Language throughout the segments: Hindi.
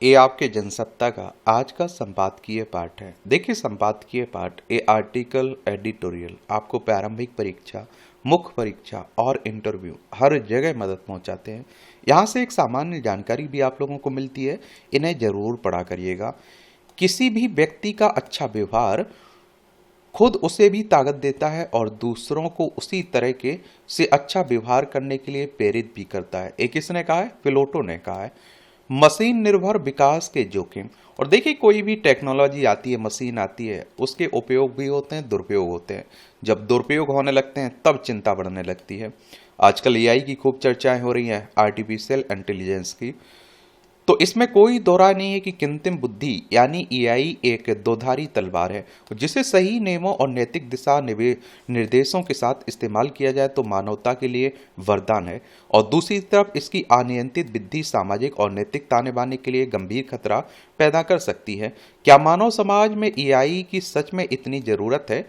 ये आपके जनसत्ता का आज का संपादकीय पाठ है। देखिए, संपादकीय पाठ ये आर्टिकल एडिटोरियल आपको प्रारंभिक परीक्षा, मुख्य परीक्षा और इंटरव्यू हर जगह मदद पहुंचाते हैं। यहाँ से एक सामान्य जानकारी भी आप लोगों को मिलती है, इन्हें जरूर पढ़ा करिएगा। किसी भी व्यक्ति का अच्छा व्यवहार खुद उसे भी ताकत देता है और दूसरों को उसी तरह के से अच्छा व्यवहार करने के लिए प्रेरित भी करता है। एक किसने कहा है? प्लेटो ने कहा है। मशीन निर्भर विकास के जोखिम। और देखिए, कोई भी टेक्नोलॉजी आती है, मशीन आती है, उसके उपयोग भी होते हैं, दुरुपयोग होते हैं। जब दुरुपयोग होने लगते हैं तब चिंता बढ़ने लगती है। आजकल एआई की खूब चर्चाएं हो रही हैं, आर्टिफिशियल इंटेलिजेंस की। तो इसमें कोई दो राय नहीं है कि कृत्रिम बुद्धि यानी एआई एक दोधारी तलवार है, जिसे सही नियमों और नैतिक दिशा निर्देशों के साथ इस्तेमाल किया जाए तो मानवता के लिए वरदान है, और दूसरी तरफ इसकी अनियंत्रित बुद्धि सामाजिक और नैतिक ताने बाने के लिए गंभीर खतरा पैदा कर सकती है। क्या मानव समाज में एआई की सच में इतनी जरूरत है?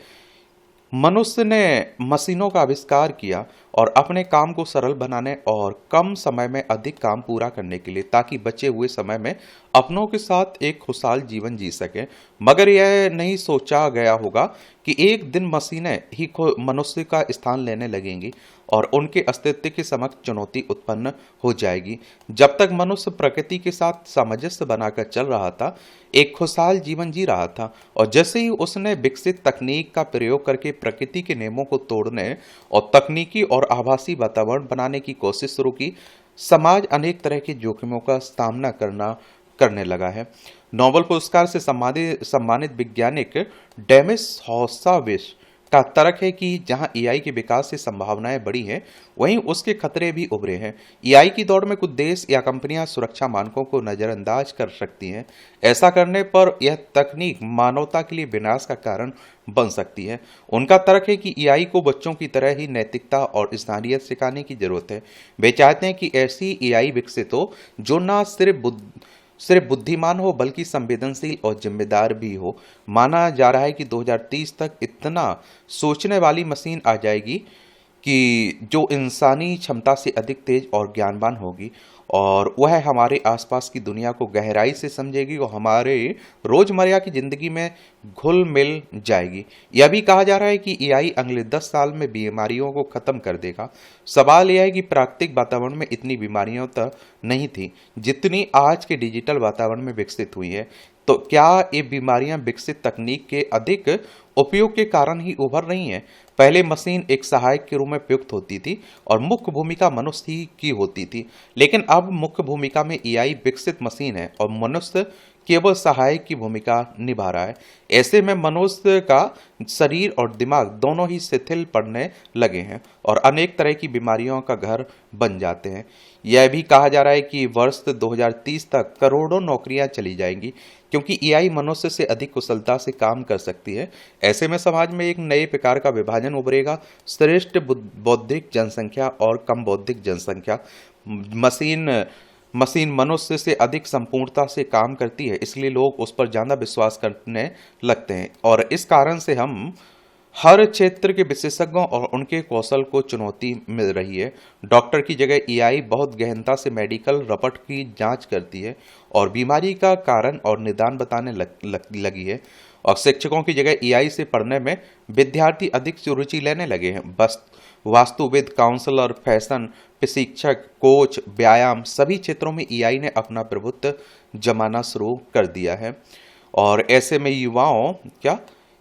मनुष्य ने मशीनों का आविष्कार किया और अपने काम को सरल बनाने और कम समय में अधिक काम पूरा करने के लिए, ताकि बचे हुए समय में अपनों के साथ एक खुशहाल जीवन जी सके। मगर यह नहीं सोचा गया होगा कि एक दिन मशीनें ही मनुष्य का स्थान लेने लगेंगी और उनके अस्तित्व के समक्ष चुनौती उत्पन्न हो जाएगी। जब तक मनुष्य प्रकृति के साथ सामंजस्य बनाकर चल रहा था, एक खुशहाल जीवन जी रहा था, और जैसे ही उसने विकसित तकनीक का प्रयोग करके प्रकृति के नियमों को तोड़ने और तकनीकी और आभासी वातावरण बनाने की कोशिश शुरू की, समाज अनेक तरह के जोखिमों का सामना करने लगा है। नोबेल पुरस्कार से सम्मानित वैज्ञानिक डेमिस हॉसाविस का तर्क है कि जहां एआई के विकास से संभावनाएं बढ़ी हैं, वहीं उसके खतरे भी उभरे हैं। एआई की दौड़ में कुछ देश या कंपनियां सुरक्षा मानकों को नजरअंदाज कर सकती हैं। ऐसा करने पर यह तकनीक मानवता के लिए विनाश का कारण बन सकती है। उनका तर्क है कि एआई को बच्चों की तरह ही नैतिकता और इंसानियत सिखाने की जरूरत है। वे चाहते हैं कि ऐसी एआई विकसित हो जो न सिर्फ बुद्धिमान हो बल्कि संवेदनशील और जिम्मेदार भी हो। माना जा रहा है कि 2030 तक इतना सोचने वाली मशीन आ जाएगी कि जो इंसानी क्षमता से अधिक तेज और ज्ञानवान होगी, और वह हमारे आसपास की दुनिया को गहराई से समझेगी और हमारे रोजमर्रा की जिंदगी में घुल मिल जाएगी। यह भी कहा जा रहा है कि एआई अगले 10 साल में बीमारियों को खत्म कर देगा। सवाल यह है कि प्राकृतिक वातावरण में इतनी बीमारियां तक नहीं थी जितनी आज के डिजिटल वातावरण में विकसित हुई है। तो क्या ये बीमारियां विकसित तकनीक के अधिक उपयोग के कारण ही उभर रही हैं? पहले मशीन एक सहायक के रूप में प्रयुक्त होती थी और मुख्य भूमिका मनुष्य ही की होती थी, लेकिन अब मुख्य भूमिका में एआई विकसित मशीन है और मनुष्य केवल सहायक की भूमिका निभा रहा है। ऐसे में मनुष्य का शरीर और दिमाग दोनों ही शिथिल पड़ने लगे हैं और अनेक तरह की बीमारियों का घर बन जाते हैं। यह भी कहा जा रहा है कि वर्ष 2030 तक करोड़ों नौकरियां चली जाएंगी, क्योंकि एआई मनुष्य से अधिक कुशलता से काम कर सकती है। ऐसे में समाज में एक नए प्रकार का विभाजन उभरेगा, श्रेष्ठ बौद्धिक जनसंख्या और कम बौद्धिक जनसंख्या। मशीन मनुष्य से अधिक संपूर्णता से काम करती है, इसलिए लोग उस पर ज्यादा विश्वास करने लगते हैं, और इस कारण से हम हर क्षेत्र के विशेषज्ञों और उनके कौशल को चुनौती मिल रही है। डॉक्टर की जगह एआई बहुत गहनता से मेडिकल रिपोर्ट की जांच करती है और बीमारी का कारण और निदान बताने लगी है। और शिक्षकों की जगह एआई से पढ़ने में विद्यार्थी अधिक रुचि लेने लगे हैं। बस वास्तुविद, काउंसलर, फैशन प्रशिक्षक, कोच, व्यायाम सभी क्षेत्रों में एआई ने अपना प्रभुत्व जमाना शुरू कर दिया है। और ऐसे में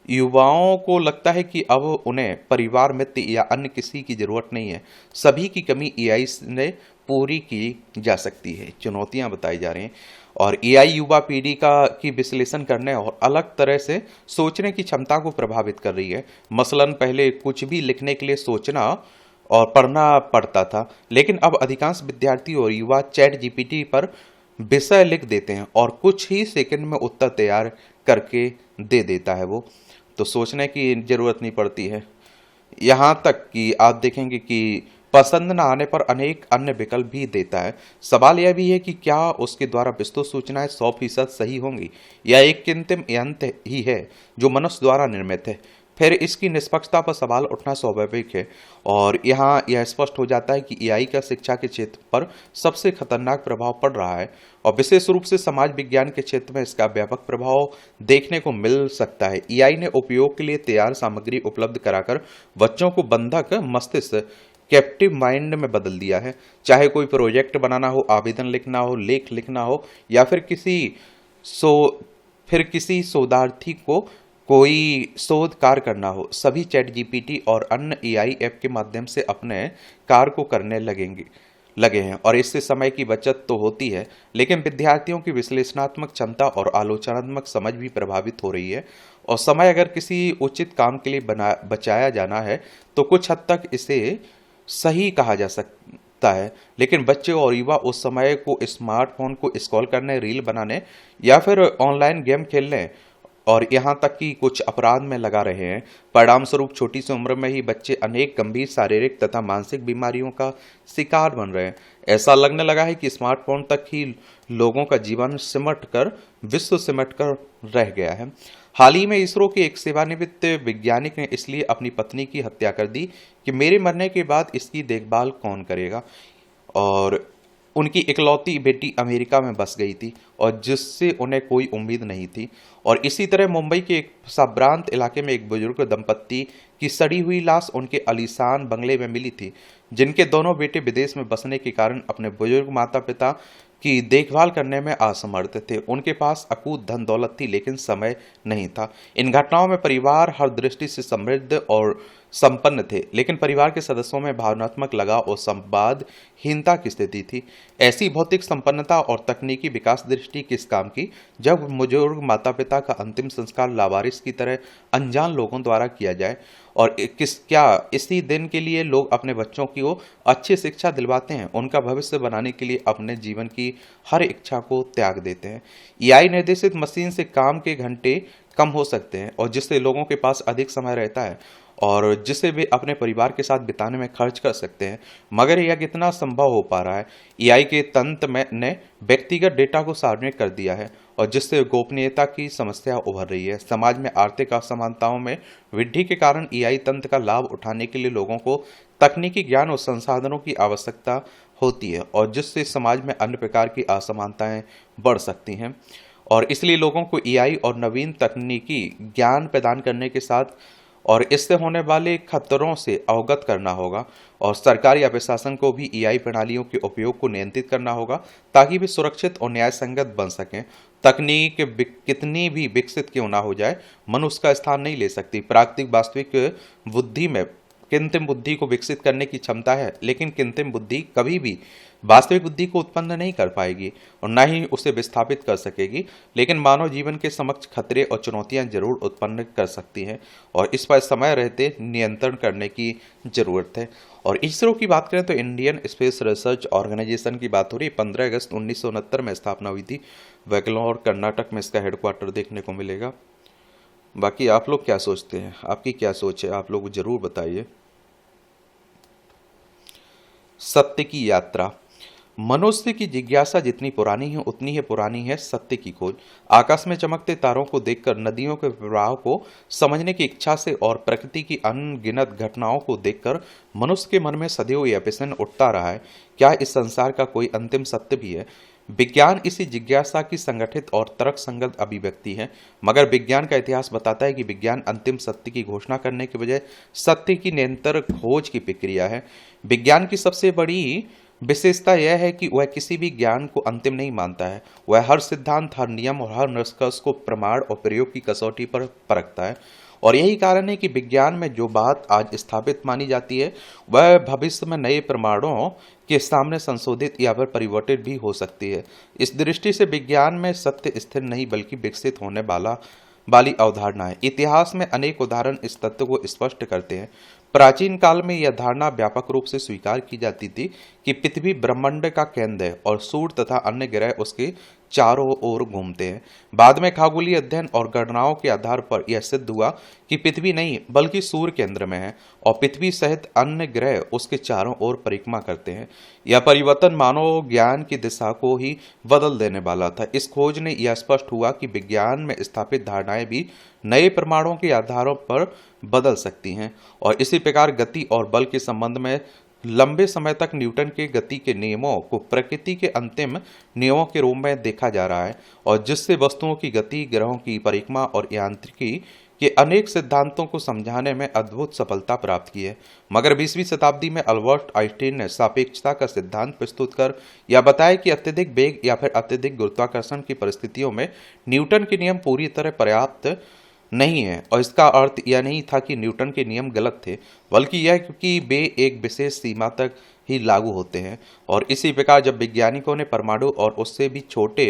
युवाओं को लगता है कि अब उन्हें परिवार, मित्र या अन्य किसी की जरूरत नहीं है। सभी की कमी एआई ने पूरी की जा सकती है। चुनौतियां बताई जा रही हैं, और एआई युवा पीढ़ी की विश्लेषण करने और अलग तरह से सोचने की क्षमता को प्रभावित कर रही है। मसलन पहले कुछ भी लिखने के लिए सोचना और पढ़ना पड़ता था, लेकिन अब अधिकांश विद्यार्थी और युवा चैट जीपीटी पर विषय लिख देते हैं और कुछ ही सेकंड में उत्तर तैयार करके दे देता है वो। तो सोचने की जरूरत नहीं पड़ती है। यहाँ तक कि आप देखेंगे कि पसंद न आने पर अनेक अन्य विकल्प भी देता है। सवाल यह भी है कि क्या उसके द्वारा प्रस्तुत सूचनाएं 100% सही होंगी या एक कृत्रिम यंत्र ही है जो मनुष्य द्वारा निर्मित है। फिर इसकी निष्पक्षता पर सवाल उठना स्वाभाविक है। और यहाँ यह स्पष्ट हो जाता है कि एआई का शिक्षा के क्षेत्र पर सबसे खतरनाक प्रभाव पड़ रहा है, और विशेष रूप से समाज विज्ञान के क्षेत्र में इसका व्यापक प्रभाव देखने को मिल सकता है। एआई ने उपयोग के लिए तैयार सामग्री उपलब्ध कराकर बच्चों को बंधक मस्तिष्क, कैप्टिव माइंड में बदल दिया है। चाहे कोई प्रोजेक्ट बनाना हो, आवेदन लिखना हो, लेख लिखना हो, या फिर किसी शोधार्थी को कोई शोध कार्य करना हो, सभी चैट जीपीटी और अन्य एआई ऐप के माध्यम से अपने कार्य को करने लगे हैं। और इससे समय की बचत तो होती है, लेकिन विद्यार्थियों की विश्लेषणात्मक क्षमता और आलोचनात्मक समझ भी प्रभावित हो रही है। और समय अगर किसी उचित काम के लिए बचाया जाना है तो कुछ हद तक इसे सही कहा जा सकता है, लेकिन बच्चे और युवा उस समय को स्मार्टफोन को स्क्रॉल करने, रील बनाने या फिर ऑनलाइन गेम खेलने और यहाँ तक कि कुछ अपराध में लगा रहे हैं। परिणाम स्वरूप छोटी सी उम्र में ही बच्चे अनेक गंभीर शारीरिक तथा मानसिक बीमारियों का शिकार बन रहे हैं। ऐसा लगने लगा है कि स्मार्टफोन तक ही लोगों का जीवन विश्व सिमट कर रह गया है। हाल ही में इसरो के एक सेवानिवृत्त वैज्ञानिक ने इसलिए अपनी पत्नी की हत्या कर दी कि मेरे मरने के बाद इसकी देखभाल कौन करेगा। और उनकी इकलौती बेटी अमेरिका में बस गई थी और जिससे उन्हें कोई उम्मीद नहीं थी। और इसी तरह मुंबई के एक संभ्रांत इलाके में एक बुजुर्ग दंपत्ति की सड़ी हुई लाश उनके आलीशान बंगले में मिली थी, जिनके दोनों बेटे विदेश में बसने के कारण अपने बुजुर्ग माता पिता की देखभाल करने में असमर्थ थे। उनके पास अकूत धन दौलत थी, लेकिन समय नहीं था। इन घटनाओं में परिवार हर दृष्टि से समृद्ध और संपन्न थे, लेकिन परिवार के सदस्यों में भावनात्मक लगाव और संवादहीनता की स्थिति थी। ऐसी भौतिक संपन्नता और तकनीकी विकास दृष्टि किस काम की, जब बुजुर्ग माता पिता का अंतिम संस्कार लावारिस की तरह अनजान लोगों द्वारा किया जाए। और क्या इसी दिन के लिए लोग अपने बच्चों की अच्छी शिक्षा दिलवाते हैं, उनका भविष्य बनाने के लिए अपने जीवन की हर इच्छा को त्याग देते हैं। एआई निर्देशित मशीन से काम के घंटे कम हो सकते हैं, और जिससे लोगों के पास अधिक समय रहता है और जिसे वे अपने परिवार के साथ बिताने में खर्च कर सकते हैं। मगर यह कितना संभव हो पा रहा है? एआई के तंत्र में ने व्यक्तिगत डेटा को सार्वजनिक कर दिया है, और जिससे गोपनीयता की समस्या उभर रही है। समाज में आर्थिक असमानताओं में वृद्धि के कारण एआई तंत्र का लाभ उठाने के लिए लोगों को तकनीकी ज्ञान और संसाधनों की आवश्यकता होती है, और जिससे समाज में अन्य प्रकार की असमानताएं बढ़ सकती हैं। और इसलिए लोगों को एआई और नवीन तकनीकी ज्ञान प्रदान करने के साथ और इससे होने वाले खतरों से अवगत करना होगा। और सरकार या प्रशासन को भी एआई प्रणालियों के उपयोग को नियंत्रित करना होगा, ताकि वे सुरक्षित और न्यायसंगत बन सकें। तकनीक कितनी भी विकसित क्यों ना हो जाए, मनुष्य का स्थान नहीं ले सकती। प्राकृतिक वास्तविक बुद्धि में कृत्रिम बुद्धि को विकसित करने की क्षमता है, लेकिन कृत्रिम बुद्धि कभी भी वास्तविक बुद्धि को उत्पन्न नहीं कर पाएगी और न ही उसे विस्थापित कर सकेगी, लेकिन मानव जीवन के समक्ष खतरे और चुनौतियां जरूर उत्पन्न कर सकती हैं, और इस पर समय रहते नियंत्रण करने की जरूरत है। और इसरो की बात करें तो इंडियन स्पेस रिसर्च ऑर्गेनाइजेशन की बात हो रही है। 15 अगस्त 1969 में स्थापना हुई थी। बेंगलोर कर्नाटक में इसका हेडक्वार्टर देखने को मिलेगा। बाकी आप लोग क्या सोचते हैं? आपकी क्या सोच है? आप लोग जरूर बताइए। सत्य की यात्रा। मनुष्य की जिज्ञासा जितनी पुरानी है, उतनी ही पुरानी है सत्य की खोज। आकाश में चमकते तारों को देखकर, नदियों के प्रवाह को समझने की इच्छा से और प्रकृति की अनगिनत घटनाओं को देखकर मनुष्य के मन में सदैव यह प्रश्न उठता रहा है, क्या इस संसार का कोई अंतिम सत्य भी है? विज्ञान इसी जिज्ञासा की संगठित और तर्कसंगत अभिव्यक्ति है, मगर विज्ञान का इतिहास बताता है कि विज्ञान अंतिम सत्य की घोषणा करने के बजाय सत्य की निरंतर खोज की प्रक्रिया है। विज्ञान की सबसे बड़ी विशेषता यह है कि वह किसी भी ज्ञान को अंतिम नहीं मानता है। वह हर सिद्धांत, हर नियम और हर निष्कर्ष को प्रमाण और प्रयोग की कसौटी पर परखता है। और यही कारण है कि विज्ञान में जो बात आज स्थापित मानी जाती है, वह भविष्य में नए प्रमाणों के सामने संशोधित या फिर परिवर्तित भी हो सकती है। इस दृष्टि से विज्ञान में सत्य स्थिर नहीं बल्कि विकसित होने वाली अवधारणा है। इतिहास में अनेक उदाहरण इस तथ्य को स्पष्ट करते हैं। प्राचीन काल में यह धारणा व्यापक रूप से स्वीकार की जाती थी कि पृथ्वी ब्रह्मांड का केंद्र है और सूर्य तथा अन्य ग्रह उसके चारों ओर घूमते हैं। बाद में खगोलीय अध्ययन और गणनाओं के आधार पर यह सिद्ध हुआ कि पृथ्वी नहीं बल्कि सूर्य केंद्र में है और पृथ्वी सहित अन्य ग्रह उसके चारों ओर परिक्रमा करते हैं। यह परिवर्तन मानव ज्ञान की दिशा को ही बदल देने वाला था। इस खोज ने यह स्पष्ट हुआ कि विज्ञान में स्थापित धारणाएं भी नए प्रमाणों के आधारों पर बदल सकती हैं और इसी प्रकार गति और बल के संबंध में लंबे समय तक न्यूटन के गति के नियमों को प्रकृति के अंतिम नियमों के रूप में देखा जा रहा है और जिससे वस्तुओं की गति, ग्रहों की परिक्रमा और यांत्रिकी के अनेक सिद्धांतों को समझाने में अद्भुत सफलता प्राप्त की है। मगर 20वीं शताब्दी में अल्बर्ट आइंस्टीन ने सापेक्षता का सिद्धांत प्रस्तुत कर यह बताया कि अत्यधिक वेग या फिर अत्यधिक गुरुत्वाकर्षण की परिस्थितियों में न्यूटन के नियम पूरी तरह पर्याप्त नहीं है और इसका अर्थ यह नहीं था कि न्यूटन के नियम गलत थे, बल्कि यह कि वे एक विशेष सीमा तक ही लागू होते हैं। और इसी प्रकार जब वैज्ञानिकों ने परमाणु और उससे भी छोटे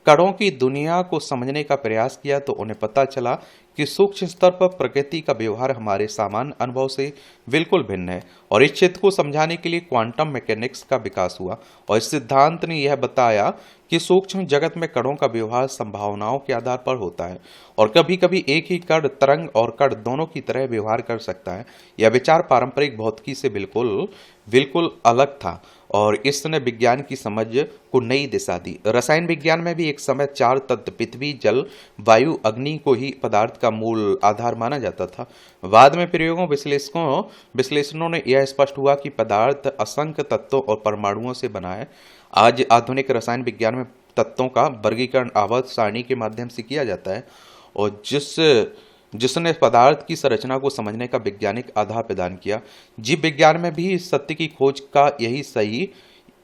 कणों की दुनिया को समझने का प्रयास किया तो उन्हें पता चला कि सूक्ष्म स्तर पर प्रकृति का व्यवहार हमारे सामान्य अनुभव से बिल्कुल भिन्न है और इस क्षेत्र को समझाने के लिए क्वांटम मैकेनिक्स का विकास हुआ और इस सिद्धांत ने यह बताया कि सूक्ष्म जगत में कणों का व्यवहार संभावनाओं के आधार पर होता है और कभी कभी एक ही कण तरंग और कण दोनों की तरह व्यवहार कर सकता है। यह विचार पारंपरिक भौतिकी से बिल्कुल बिल्कुल अलग था और इसने विज्ञान की समझ को नई दिशा दी। रसायन विज्ञान में भी एक समय चार तत्व पृथ्वी, जल, वायु, अग्नि को ही पदार्थ का मूल आधार माना जाता था। बाद में प्रयोगों विश्लेषणों ने यह स्पष्ट हुआ कि पदार्थ असंख्य तत्वों और परमाणुओं से बना है। आज आधुनिक रसायन विज्ञान में तत्वों का वर्गीकरण आवर्त सारणी के माध्यम से किया जाता है और जिसने पदार्थ की संरचना को समझने का वैज्ञानिक आधार प्रदान किया। जीव विज्ञान में भी सत्य की खोज का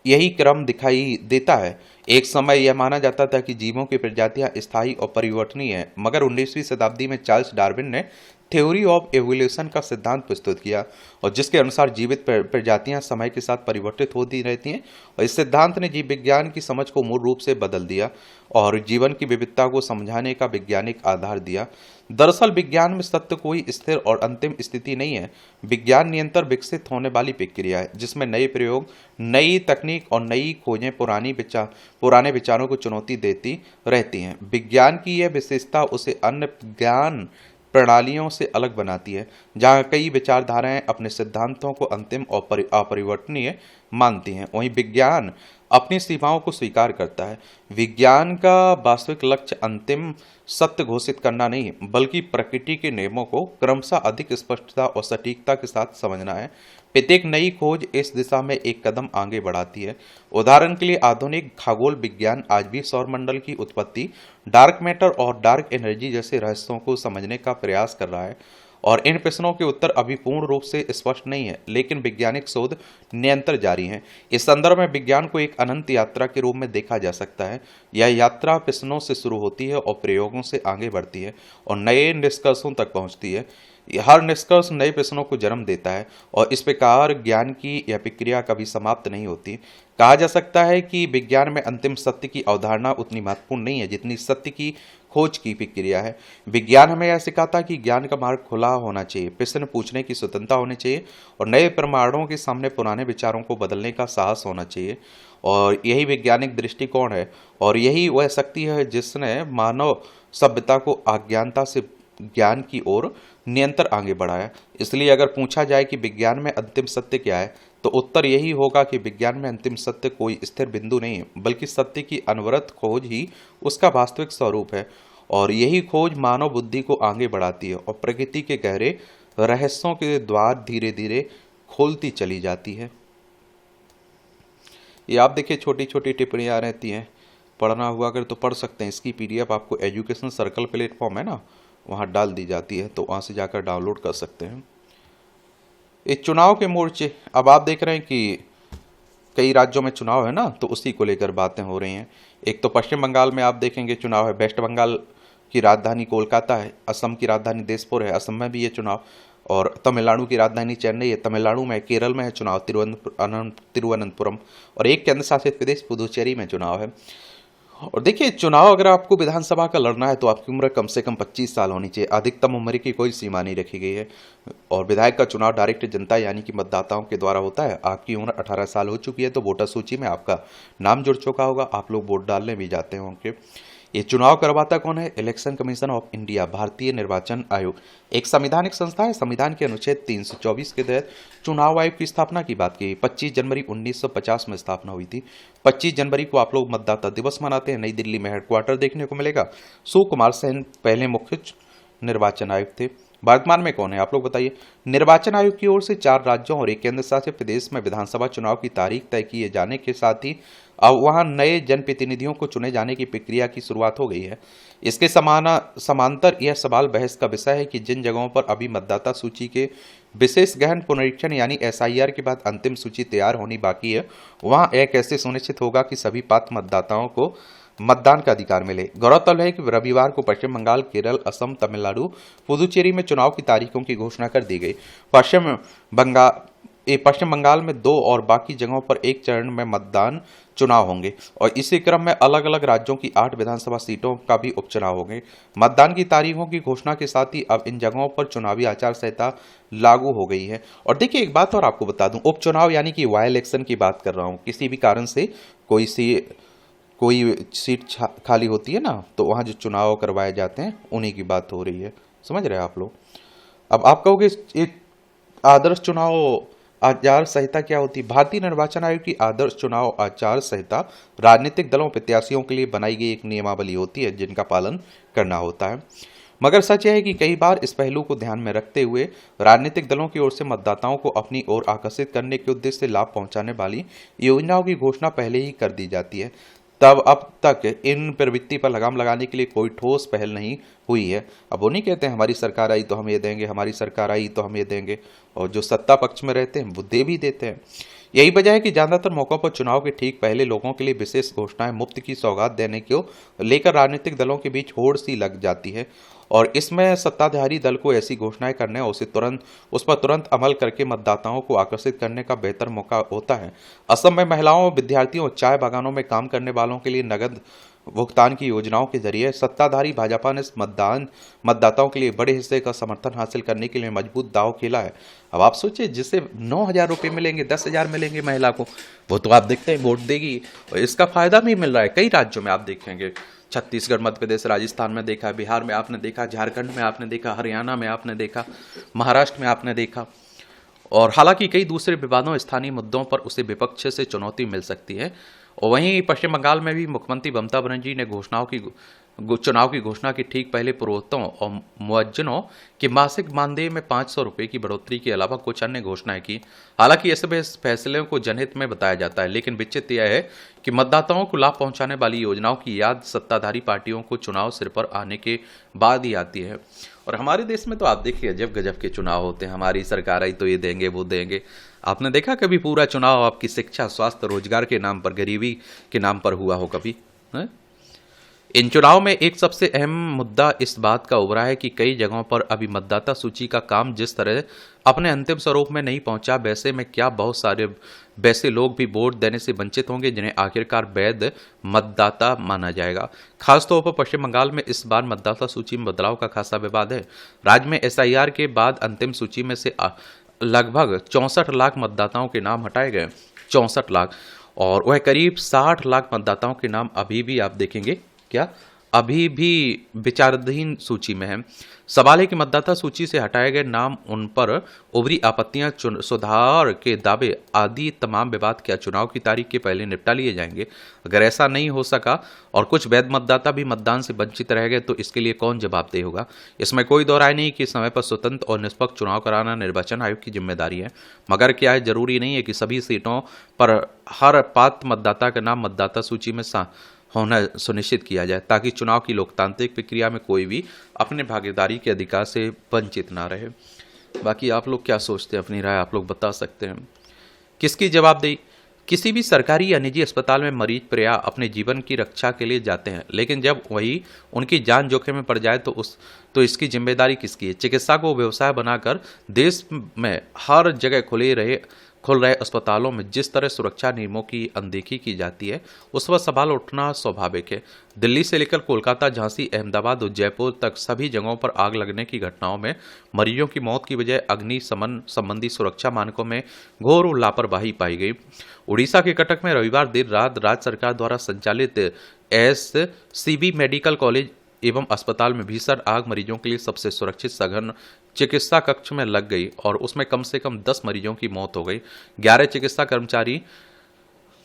यही क्रम दिखाई देता है। एक समय यह माना जाता था कि जीवों की प्रजातियां स्थायी और परिवर्तनीय हैं, मगर 19वीं शताब्दी में चार्ल्स डार्विन ने थ्योरी ऑफ एवोल्यूशन का सिद्धांत प्रस्तुत किया और जिसके अनुसार जीवित प्रजातियां समय के साथ परिवर्तित होती रहती हैं और इस सिद्धांत ने जीव विज्ञान की समझ को मूल रूप से बदल दिया और जीवन की विविधता को समझाने का वैज्ञानिक आधार दिया। दरअसल विज्ञान में सत्य कोई स्थिर और अंतिम स्थिति नहीं है। विज्ञान निरंतर विकसित होने वाली प्रक्रिया है जिसमें नए प्रयोग, नई तकनीक और नई खोजें पुराने विचारों को चुनौती देती रहती हैं। विज्ञान की यह विशेषता उसे अन्य ज्ञान प्रणालियों से अलग बनाती है, जहाँ कई विचारधाराएं अपने सिद्धांतों को अंतिम और अपरिवर्तनीय मानती हैं। वहीं विज्ञान अपनी सीमाओं को स्वीकार करता है। विज्ञान का वास्तविक लक्ष्य अंतिम सत्य घोषित करना नहीं, बल्कि प्रकृति के नियमों को क्रमशः अधिक स्पष्टता और सटीकता के साथ समझना है। प्रत्येक नई खोज इस दिशा में एक कदम आगे बढ़ाती है। उदाहरण के लिए आधुनिक खगोल विज्ञान आज भी सौरमंडल की उत्पत्ति, डार्क मैटर और डार्क एनर्जी जैसे रहस्यों को समझने का प्रयास कर रहा है और इन प्रश्नों के उत्तर अभी पूर्ण रूप से स्पष्ट नहीं है, लेकिन वैज्ञानिक शोध निरंतर जारी है। इस संदर्भ में विज्ञान को एक अनंत यात्रा के रूप में देखा जा सकता है। यह यात्रा प्रश्नों से शुरू होती है और प्रयोगों से आगे बढ़ती है और नए निष्कर्षों तक पहुंचती है। हर निष्कर्ष नए प्रश्नों को जन्म देता है और इस प्रकार ज्ञान की यह प्रक्रिया कभी समाप्त नहीं होती। कहा जा सकता है कि विज्ञान में अंतिम सत्य की अवधारणा उतनी महत्वपूर्ण नहीं है जितनी सत्य की खोज की प्रक्रिया है। विज्ञान हमें यह सिखाता कि ज्ञान का मार्ग खुला होना चाहिए, प्रश्न पूछने की स्वतंत्रता होनी चाहिए और नए प्रमाणों के सामने पुराने विचारों को बदलने का साहस होना चाहिए। और यही वैज्ञानिक दृष्टिकोण है और यही वह शक्ति है जिसने मानव सभ्यता को अज्ञानता से ज्ञान की ओर निरंतर आगे बढ़ाया। इसलिए अगर पूछा जाए कि विज्ञान में अंतिम सत्य क्या है, तो उत्तर यही होगा कि विज्ञान में अंतिम सत्य कोई स्थिर बिंदु नहीं है, बल्कि सत्य की अनवरत खोज ही उसका वास्तविक स्वरूप है और यही खोज मानव बुद्धि को आगे बढ़ाती है और प्रकृति के गहरे रहस्यों के द्वार धीरे धीरे खोलती चली जाती है। ये आप देखिए छोटी छोटी टिप्पणियाँ रहती हैं, पढ़ना हुआ अगर तो पढ़ सकते हैं। इसकी PDF आपको एजुकेशन सर्कल प्लेटफॉर्म है ना, वहाँ डाल दी जाती है, तो वहाँ से जाकर डाउनलोड कर सकते हैं। ये चुनाव के मोर्चे, अब आप देख रहे हैं कि कई राज्यों में चुनाव है ना, तो उसी को लेकर बातें हो रही हैं। एक तो पश्चिम बंगाल में आप देखेंगे चुनाव है, वेस्ट बंगाल की राजधानी कोलकाता है, असम की राजधानी दिसपुर है, असम में भी ये चुनाव, और तमिलनाडु की राजधानी चेन्नई है, तमिलनाडु में, केरल में है चुनाव तिरुवनंतपुरम, और एक केंद्र शासित प्रदेश पुदुचेरी में चुनाव है। और देखिए, चुनाव अगर आपको विधानसभा का लड़ना है तो आपकी उम्र कम से कम 25 साल होनी चाहिए। अधिकतम उम्र की कोई सीमा नहीं रखी गई है। और विधायक का चुनाव डायरेक्ट जनता यानी कि मतदाताओं के द्वारा होता है। आपकी उम्र 18 साल हो चुकी है तो वोटर सूची में आपका नाम जुड़ चुका होगा, आप लोग वोट डालने भी जाते होंगे। ये चुनाव करवाता कौन है? इलेक्शन कमीशन ऑफ इंडिया, भारतीय निर्वाचन आयोग, एक संवैधानिक संस्था है। संविधान के अनुच्छेद 324 के तहत चुनाव आयोग की स्थापना की बात की। 25 जनवरी 1950 में स्थापना हुई थी। 25 जनवरी को आप लोग मतदाता दिवस मनाते हैं। नई दिल्ली में हेडक्वार्टर देखने को मिलेगा। सुकुमार सेन पहले मुख्य निर्वाचन आयुक्त थे। वर्तमान में कौन है आप लोग बताइए? निर्वाचन आयोग की ओर से 4 राज्यों और एक केंद्र शासित प्रदेश में विधानसभा चुनाव की तारीख तय किए जाने के साथ ही अब वहां नए जनप्रतिनिधियों को चुने जाने की प्रक्रिया की शुरुआत हो गई है। इसके समांतर यह सवाल बहस का विषय है कि जिन जगहों पर अभी मतदाता सूची के विशेष गहन पुनरीक्षण यानी एसआईआर के बाद अंतिम सूची तैयार होनी बाकी है, वहां यह कैसे सुनिश्चित होगा कि सभी पात्र मतदाताओं को मतदान का अधिकार मिले। गौरतलब है कि रविवार को पश्चिम बंगाल, केरल, असम, तमिलनाडु, पुदुचेरी में चुनाव की तारीखों की घोषणा कर दी गई। पश्चिम बंगाल में 2 और बाकी जगहों पर एक चरण में मतदान चुनाव होंगे और इसी क्रम में अलग अलग राज्यों की 8 विधानसभा सीटों का भी उपचुनाव होंगे। मतदान की तारीखों की घोषणा के साथ ही अब इन जगहों पर चुनावी आचार संहिता लागू हो गई है। और देखिए, एक बात और आपको बता दूं, उपचुनाव यानी कि वाई इलेक्शन की बात कर रहा हूं। किसी भी कारण से कोई सीट खाली होती है ना, तो वहाँ जो चुनाव करवाए जाते हैं उन्हीं की बात हो रही है। समझ रहे हैं आप लोग? अब आप कहोगे एक आदर्श चुनाव आचार संहिता क्या होती है? भारतीय निर्वाचन आयोग की आदर्श चुनाव आचार संहिता राजनीतिक दलों प्रत्याशियों के लिए बनाई गई एक नियमावली होती है जिनका पालन करना होता है। मगर सच यह है कि कई बार इस पहलू को ध्यान में रखते हुए राजनीतिक दलों की ओर से मतदाताओं को अपनी ओर आकर्षित करने के उद्देश्य से लाभ पहुंचाने वाली योजनाओं की घोषणा पहले ही कर दी जाती है। तब अब तक इन प्रवृत्ति पर लगाम लगाने के लिए कोई ठोस पहल नहीं हुई है। अब वो नहीं कहते हैं हमारी सरकार आई तो हम ये देंगे, हमारी सरकार आई तो हम ये देंगे, और जो सत्ता पक्ष में रहते हैं वो दे भी देते हैं। यही वजह है कि ज्यादातर मौकों पर चुनाव के ठीक पहले लोगों के लिए विशेष घोषणाएं मुफ्त की सौगात देने को लेकर राजनीतिक दलों के बीच होड़ सी लग जाती है और इसमें सत्ताधारी दल को ऐसी घोषणाएं करने और उस पर तुरंत अमल करके मतदाताओं को आकर्षित करने का बेहतर मौका होता है। असम में महिलाओं, विद्यार्थियों और चाय बागानों में काम करने वालों के लिए नगद भुगतान की योजनाओं के जरिए सत्ताधारी भाजपा ने मतदाताओं के लिए बड़े हिस्से का समर्थन हासिल करने के लिए मजबूत दांव खेला है। अब आप सोचिए, जिसे 9,000 रुपये मिलेंगे, 10,000 मिलेंगे महिला को, वो तो आप देखते हैं वोट देगी और इसका फायदा भी मिल रहा है। कई राज्यों में आप देखेंगे, छत्तीसगढ़, मध्य प्रदेश, राजस्थान में देखा, बिहार में आपने देखा, झारखंड में आपने देखा, हरियाणा में आपने देखा, महाराष्ट्र में आपने देखा। और हालांकि कई दूसरे विवादों, स्थानीय मुद्दों पर उसे विपक्ष से चुनौती मिल सकती है। और वहीं पश्चिम बंगाल में भी मुख्यमंत्री ममता बनर्जी ने चुनाव की घोषणा के ठीक पहले पुरोहितों और मुअज्जिनों के मासिक मानदेय में 500 रुपये की बढ़ोतरी के अलावा कुछ अन्य घोषणाएं की। हालांकि ऐसे फैसले को जनहित में बताया जाता है, लेकिन विचित्र यह है कि मतदाताओं को लाभ पहुंचाने वाली योजनाओं की याद सत्ताधारी पार्टियों को चुनाव सिर पर आने के बाद ही आती है। और हमारे देश में तो आप देखिए अजब गजब के चुनाव होते हैं। हमारी सरकार आई तो ये देंगे, वो देंगे। आपने देखा कभी पूरा चुनाव आपकी शिक्षा, स्वास्थ्य, रोजगार के नाम पर, गरीबी के नाम पर हुआ हो कभी? है? इन चुनाव में एक सबसे अहम मुद्दा इस बात का उभरा है कि कई जगहों पर अभी मतदाता सूची का काम जिस तरह अपने अंतिम स्वरूप में नहीं पहुंचा, वैसे में क्या बहुत सारे वैसे लोग भी वोट देने से वंचित होंगे जिन्हें आखिरकार वैध मतदाता माना जाएगा। खासतौर पर पश्चिम बंगाल में इस बार मतदाता सूची में बदलाव का खासा विवाद है। राज्य में एसआईआर के बाद अंतिम सूची में से लगभग 64 लाख मतदाताओं के नाम हटाए गए। 64 लाख, और वह करीब 60 लाख मतदाताओं के नाम अभी भी आप देखेंगे अभी भी विचाराधीन सूची में है। सवाल है कि मतदाता सूची से हटाए गए नाम, उन पर उभरी आपत्तियां, सुधार के दावे आदि तमाम विवाद क्या चुनाव की तारीख के पहले निपटा लिए जाएंगे? अगर ऐसा नहीं हो सका और कुछ वैध मतदाता भी मतदान से वंचित रह गए तो इसके लिए कौन जवाबदेह होगा? इसमें कोई दो राय नहीं कि समय पर स्वतंत्र और निष्पक्ष चुनाव कराना निर्वाचन आयोग की जिम्मेदारी है। मगर क्या है, जरूरी नहीं है कि सभी सीटों पर हर पात्र मतदाता का नाम मतदाता सूची में होना सुनिश्चित किया जाए, ताकि चुनाव की लोकतांत्रिक प्रक्रिया में कोई भी अपने भागीदारी के अधिकार से वंचित ना रहे। बाकी आप लोग क्या सोचते हैं, अपनी राय आप लोग बता सकते हैं। किसकी जवाबदेही? किसी भी सरकारी या निजी अस्पताल में मरीज प्रायः अपने जीवन की रक्षा के लिए जाते हैं, लेकिन जब वही उनकी जान जोखिम में पड़ जाए तो इसकी जिम्मेदारी किसकी है? चिकित्सा को व्यवसाय बनाकर देश में हर जगह खुल रहे अस्पतालों में जिस तरह सुरक्षा नियमों की अनदेखी की जाती है, उस पर सवाल उठना स्वाभाविक है। दिल्ली से लेकर कोलकाता, झांसी, अहमदाबाद और जयपुर तक सभी जगहों पर आग लगने की घटनाओं में मरीजों की मौत की वजह अग्निशमन संबंधी सुरक्षा मानकों में घोर लापरवाही पाई गई। उड़ीसा के कटक में रविवार देर रात राज्य सरकार द्वारा संचालित एससीबी मेडिकल कॉलेज एवं अस्पताल में भीषण आग मरीजों के लिए सबसे सुरक्षित सघन चिकित्सा कक्ष में लग गई और उसमें कम से कम 10 मरीजों की मौत हो गई। 11 चिकित्सा कर्मचारी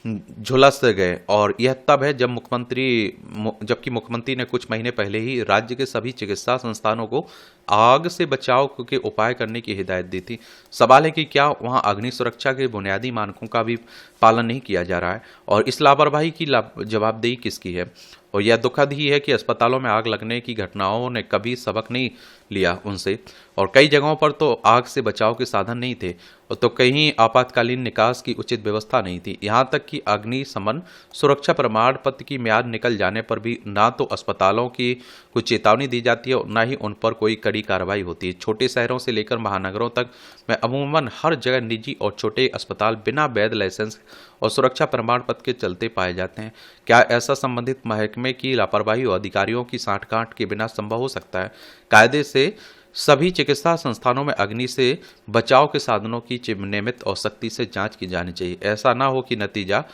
झुलस गए और यह तब है जबकि मुख्यमंत्री ने कुछ महीने पहले ही राज्य के सभी चिकित्सा संस्थानों को आग से बचाव के उपाय करने की हिदायत दी थी। सवाल है कि क्या वहां अग्नि सुरक्षा के बुनियादी मानकों का भी पालन नहीं किया जा रहा है और इस लापरवाही की जवाबदेही किसकी है। और यह दुखद ही है कि अस्पतालों में आग लगने की घटनाओं ने कभी सबक नहीं लिया उनसे, और कई जगहों पर तो आग से बचाव के साधन नहीं थे और तो कहीं आपातकालीन निकास की उचित व्यवस्था नहीं थी। यहाँ तक कि अग्निशमन सुरक्षा प्रमाण पत्र की म्याद निकल जाने पर भी ना तो अस्पतालों की कोई चेतावनी दी जाती है और ना ही उन पर कोई कड़ी कार्रवाई होती है। छोटे शहरों से लेकर महानगरों तक में अमूमन हर जगह निजी और छोटे अस्पताल बिना वैध लाइसेंस और सुरक्षा प्रमाण पत्र के चलते पाए जाते हैं। क्या ऐसा संबंधित महकमे की लापरवाही और अधिकारियों की सांठ-गांठ के बिना संभव हो सकता है? कायदे से सभी चिकित्सा संस्थानों में अग्नि से बचाव के साधनों की नियमित और सख्ती से जांच की जानी चाहिए। ऐसा ना हो कि नतीजा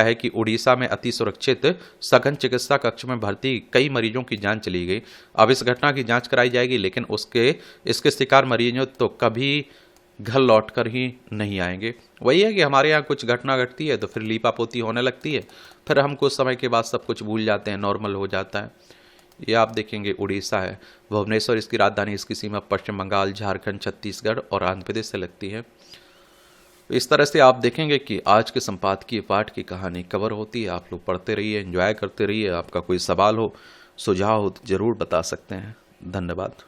है कि उड़ीसा में अति सुरक्षित सघन चिकित्सा कक्ष में भर्ती कई मरीजों की जान चली गई। अब इस घटना की जांच कराई जाएगी, लेकिन इसके शिकार मरीजों तो कभी घर लौटकर ही नहीं आएंगे। वही है कि हमारे यहाँ कुछ घटना घटती है तो फिर लीपापोती होने लगती है, फिर हम कुछ समय के बाद सब कुछ भूल जाते हैं, नॉर्मल हो जाता है। ये आप देखेंगे उड़ीसा है, भुवनेश्वर इसकी राजधानी, इसकी सीमा पश्चिम बंगाल, झारखंड, छत्तीसगढ़ और आंध्र प्रदेश से लगती है। इस तरह से आप देखेंगे कि आज के संपादकीय पाठ की कहानी कवर होती है। आप लोग पढ़ते रहिए, एंजॉय करते रहिए। आपका कोई सवाल हो, सुझाव हो तो जरूर बता सकते हैं। धन्यवाद।